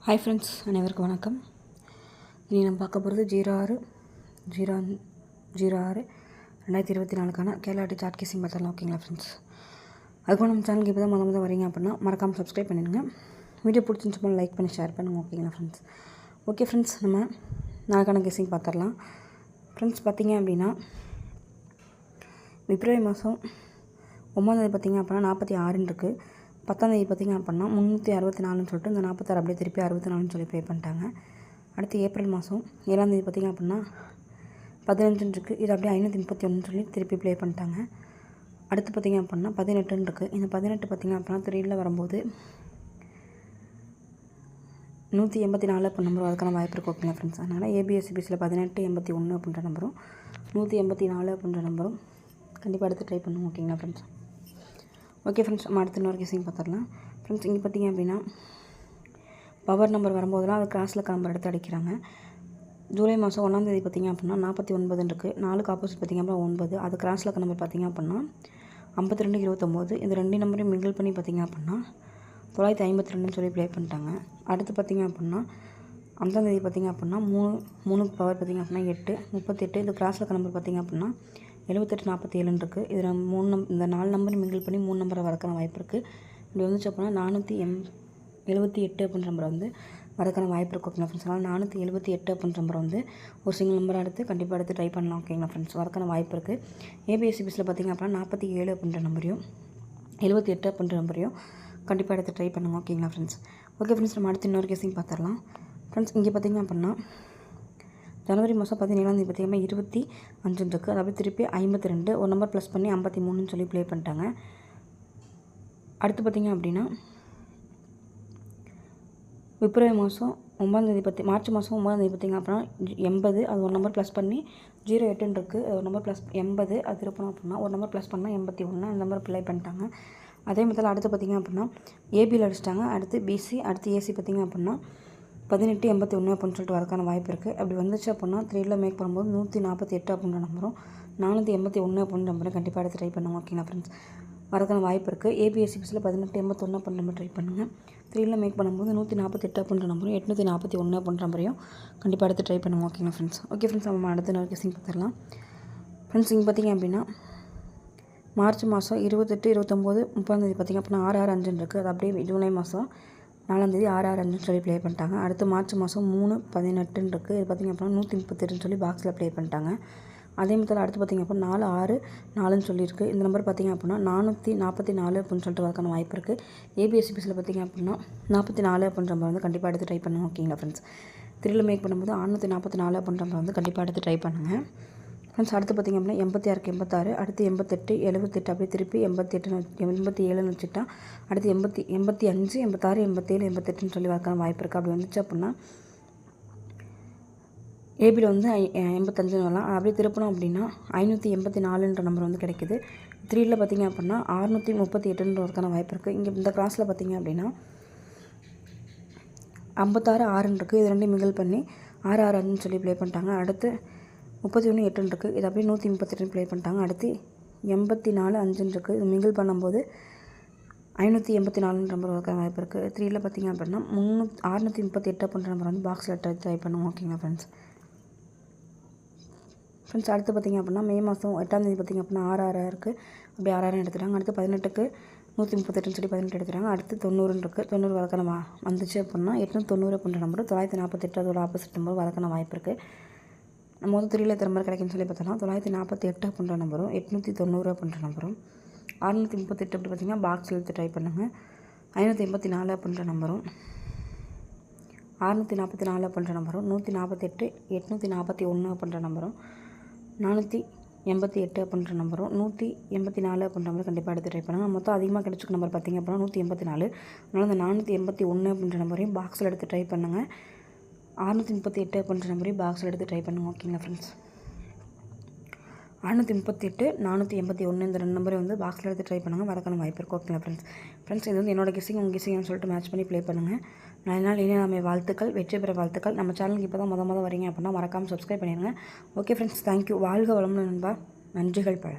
Hi friends, அனைவருக்கும் வணக்கம். இனி நம்ம பார்க்க போகிறது 06/06/2024 கேரளாட்டி சாட் கேசிங் பார்த்துடலாம். ஓகேங்களா ஃப்ரெண்ட்ஸ்? அதுக்கு நம்ம சேனலுக்கு இப்போ தான் முதல் வரீங்க அப்படின்னா மறக்காமல் சப்ஸ்கிரைப் பண்ணிடுங்க. வீடியோ பிடிச்சிருந்துச்சு லைக் பண்ணி ஷேர் பண்ணுங்கள். ஓகேங்களா ஃப்ரெண்ட்ஸ்? ஓகே ஃப்ரெண்ட்ஸ், நம்ம நாளைக்கான கேசிங் பார்த்துடலாம். ஃப்ரெண்ட்ஸ் பார்த்திங்க அப்படின்னா பிப்ரவரி மாதம் 9 பார்த்திங்க அப்படின்னா 46 இருக்குது. 10 பார்த்திங்க அப்படின்னா 364 சொல்லிட்டு இந்த 46 அப்படியே திருப்பி 64 சொல்லி ப்ளே பண்ணிட்டாங்க. அடுத்து ஏப்ரல் மாதம் 7 பார்த்திங்க அப்படின்னா 15 இருக்குது. இது அப்படியே 531 சொல்லி திருப்பி ப்ளே பண்ணிட்டாங்க. அடுத்து பார்த்திங்க அப்படின்னா 18 இருக்குது. இந்த 18 பார்த்திங்க அப்படின்னா 3 வரும்போது 184 அப்போ நம்பரும் அதுக்கான வாய்ப்பு இருக்குது. ஓகேங்களா ஃப்ரெண்ட்ஸ்? அதனால் ஏபிஎஸ்சிபிஎஸ்சியில் 1881 அப்படின்ற நம்பரும் 184 அப்படின்ற நம்பரும் கண்டிப்பாக எடுத்து ட்ரை பண்ணுவோம். ஓகேங்களா ஃப்ரெண்ட்ஸ்? ஓகே ஃப்ரெண்ட்ஸ், நம்ம அடுத்த இன்னொரு கேசிங் பார்த்துடலாம். ஃப்ரெண்ட்ஸ் இங்கே பார்த்திங்க அப்படின்னா பவர் நம்பர் வரும்போதெல்லாம் அது கிராஸில் நம்பர் எடுத்து அடிக்கிறாங்க. ஜூலை மாதம் 1 பார்த்திங்க அப்படின்னா 49 இருக்குது. 4க்கு ஆப்போசிட் பார்த்திங்க அப்படின்னா 9. அது கிராஸில் நம்பர் பார்த்திங்க அப்படின்னா 52 29. இந்த 2 நம்பரையும் மிங்கிள் பண்ணி பார்த்திங்க அப்படின்னா 952 சொல்லி ப்ளே பண்ணிட்டாங்க. அடுத்து பார்த்திங்க அப்படின்னா 5 பார்த்திங்க அப்படின்னா 3க்கு பவர் பார்த்திங்க அப்படின்னா 8 38. இந்த கிராஸில் நம்பர் பார்த்திங்க அப்படின்னா 78 47 இருக்குது. இதில் இந்த 4 நம்பரும் மிங்கிள் பண்ணி 3 நம்பரை வரக்கான வாய்ப்பு இருக்குது. இப்படி வந்துச்சு அப்படின்னா 478 அப்படின்ற நம்பரை வந்து வரக்கான வாய்ப்பு இருக்குது. ஓகேங்களா ஃப்ரெண்ட்ஸ்? அதனால் 478 அப்படின்ற நம்பரை வந்து ஒரு சிங்கிள் நம்பராக எடுத்து கண்டிப்பாக எடுத்து ட்ரை பண்ணலாம். ஓகேங்களா ஃப்ரெண்ட்ஸ்? வரக்கான வாய்ப்பு இருக்குது. ஏபிஎஸ்சிபிஎஸ்சியில் பார்த்திங்க அப்படின்னா 47 அப்படின்ற நம்பரையும் 78 அப்படின்ற நம்பரையும் கண்டிப்பாக எடுத்து ட்ரை பண்ணுங்கள். ஓகேங்களா ஃப்ரெண்ட்ஸ்? ஓகே ஃப்ரெண்ட்ஸ், நம்ம அடுத்து இன்னொரு கேசிங் பார்த்துடலாம். ஃப்ரெண்ட்ஸ் இங்கே பார்த்திங்க அப்படின்னா ஜனவரி மாதம் 17 பார்த்திங்கன்னா 25 இருக்குது. அதாவது திருப்பி 52 ஒரு நம்பர் ப்ளஸ் பண்ணி 53 சொல்லி ப்ளே பண்ணிட்டாங்க. அடுத்து பார்த்திங்க அப்படின்னா பிப்ரவரி மாதம் 9 மார்ச் மாதம் 9 பார்த்திங்க அப்படின்னா 80 அது ஒரு நம்பர் ப்ளஸ் பண்ணி 08 இருக்குது. ஒரு நம்பர் ப்ளஸ் 80 அது திருப்பணும் அப்படின்னா ஒரு நம்பர் ப்ளஸ் பண்ணால் 81 அந்த நம்பர் ப்ளே பண்ணிட்டாங்க. அதே மாதிரி அடுத்து பார்த்திங்க அப்படின்னா ஏபியில் அடிச்சிட்டாங்க. அடுத்து பிசி, அடுத்து ஏசி பார்த்திங்க அப்படின்னா 18 81 அப்படின்னு சொல்லிட்டு வரக்கான வாய்ப்பு இருக்குது. அப்படி வந்துச்சு அப்படின்னா 3 மேக் பண்ணும்போது 148 அப்படின்ற நம்பரும் 481 அப்படின்ற நம்பரும் கண்டிப்பாக எடுத்து ட்ரை பண்ணுங்கள். ஓகேங்களா ஃப்ரெண்ட்ஸ்? வரக்கான வாய்ப்பு இருக்குது. ஏபிஎஸ்சிபிஎஸ்சியில் 18 81 அப்படின்ற நம்பர் ட்ரை பண்ணுங்கள். 3 மேக் பண்ணும்போது 148 அப்படின்ற நம்பரும் 841 அப்படின்ற நம்பரையும் கண்டிப்பாக எடுத்து ட்ரை பண்ணுங்கள். ஓகேங்களா ஃப்ரெண்ட்ஸ்? ஓகே ஃப்ரெண்ட்ஸ், நம்ம அடுத்த இன்னொரு கேசிங் பார்த்துடலாம். ஃப்ரெண்ட்ஸ் இங்கே பார்த்திங்க அப்படின்னா மார்ச் மாதம் 28 29 30 பார்த்திங்க அப்படின்னா 665 இருக்குது. அது அப்படியே ஜூலை மாதம் 4 665 சொல்லி ப்ளே பண்ணிட்டாங்க. அடுத்து மார்ச் மாதம் 3/18 இருக்குது. இது பார்த்திங்க அப்படின்னா 138 சொல்லி பாக்ஸில் ப்ளே பண்ணிட்டாங்க. அதே மாதிரி அடுத்து பார்த்திங்க அப்படின்னா 464 சொல்லியிருக்கு. இந்த நம்பர் பார்த்திங்க அப்படின்னா 444 அப்படின்னு சொல்லிட்டு வரக்கான வாய்ப்பு இருக்குது. ஏபிஎஸ்சிபிஎஸ்சியில் பார்த்திங்க அப்படின்னா 44 அப்படின்ற நம்பர் வந்து கண்டிப்பாக எடுத்து ட்ரை பண்ணுங்கள். ஓகேங்களா ஃப்ரெண்ட்ஸ்? 3 மேக் பண்ணும்போது 644 அப்படின்ற நம்பர் வந்து கண்டிப்பாக எடுத்து ட்ரை பண்ணுங்கள். ஃப்ரெண்ட்ஸ் அடுத்து பார்த்திங்க அப்படின்னா 86க்கு 86, அடுத்து 88 78 அப்படியே திருப்பி 87 வச்சுட்டா அடுத்து 85 86 87 88 சொல்லி வரக்கான வாய்ப்பு இருக்குது. அப்படி வந்துச்சு அப்படின்னா ஏபியில் வந்து 85 வரலாம். அப்படியே திருப்பணும் அப்படின்னா 584 நம்பர் வந்து கிடைக்குது. 3 பார்த்திங்க அப்படின்னா 638 வரக்கான வாய்ப்பு இருக்குது. இங்கே இந்த கிராஸில் பார்த்திங்க அப்படின்னா 56 6 இருக்குது. இது 2 மிங்கிள் பண்ணி 665 சொல்லி ப்ளே பண்ணிட்டாங்க. அடுத்து 31 8 இருக்குது. இது அப்படியே 138 ப்ளே பண்ணிட்டாங்க. அடுத்து 84 5 இருக்குது. இது மிங்கிள் பண்ணும்போது 584 நம்பர் வரக்கான வாய்ப்பு இருக்குது. 3 பார்த்திங்க அப்படின்னா 638 அப்படின்ற நம்பர் வந்து பாக்ஸில் ட்ரை பண்ணுவோம். ஓகேங்களா ஃப்ரெண்ட்ஸ்? ஃப்ரெண்ட்ஸ் அடுத்து பார்த்திங்க அப்படின்னா மே மாதம் 8 பார்த்திங்க அப்படின்னா 66 இருக்குது. அப்படி 66 எடுத்துட்டாங்க. அடுத்து 18க்கு 138 சொல்லி 18 எடுத்துட்டாங்க. அடுத்து 90 இருக்குது. 90 வரக்கான வந்துச்சு அப்படின்னா 890 அப்படின்ற நம்பர் 948 அதோட ஆப்போசிட் நம்பர் வரக்கான வாய்ப்பு இருக்குது. நம்ம வந்து 3 எத்தனை நம்பர் கிடைக்குன்னு சொல்லி பார்த்தோம்னா 948 அப்படின்ற நம்பரும் 890 அப்படின்ற நம்பரும் 638 அப்படி பார்த்திங்கன்னா பாக்ஸில் எடுத்து ட்ரை பண்ணுங்கள். 584 அப்படின்ற நம்பரும் 644 அப்படின்ற நம்பரும் 148 841 அப்படின்ற நம்பரும் 488 அப்படின்ற நம்பரும் 184 அப்படின்ற நம்பரும் கண்டிப்பாக எடுத்து ட்ரை பண்ணுங்கள். மொத்தம் அதிகமாக கிடைச்சிக்க நம்பர் பார்த்திங்க அப்படின்னா 184. அதனால் அந்த 481 அப்படின்ற நம்பரையும் பாக்ஸில் எடுத்து ட்ரை பண்ணுங்கள். 638 அப்படின்ற நம்பரையும் பாக்ஸில் எடுத்து ட்ரை பண்ணுங்கள். ஓகேங்களா ஃப்ரெண்ட்ஸ்? 638 481 இந்த 2 நம்பரை வந்து பாக்ஸில் எடுத்து ட்ரை பண்ணுங்கள். வரக்கான வாய்ப்பு இருக்குது. ஓகேங்களா ஃப்ரெண்ட்ஸ்? இது வந்து என்னோட கெஸிங் உங்கள் கெஸிங்னு சொல்லிட்டு மேட்ச் பண்ணி ப்ளே பண்ணுங்கள். நாள் இனி நம்ம வாழ்த்துக்கள், வெற்றி பெற வாழ்த்துக்கள். நம்ம சேனலுக்கு இப்போ தான் மொதல் வரீங்க அப்படின்னா மறக்காமல் சப்ஸ்கிரைப் பண்ணிடுங்க. Okay friends, thank you. வாழ்க வளமுடன் நண்பா. நன்றிகள் பல.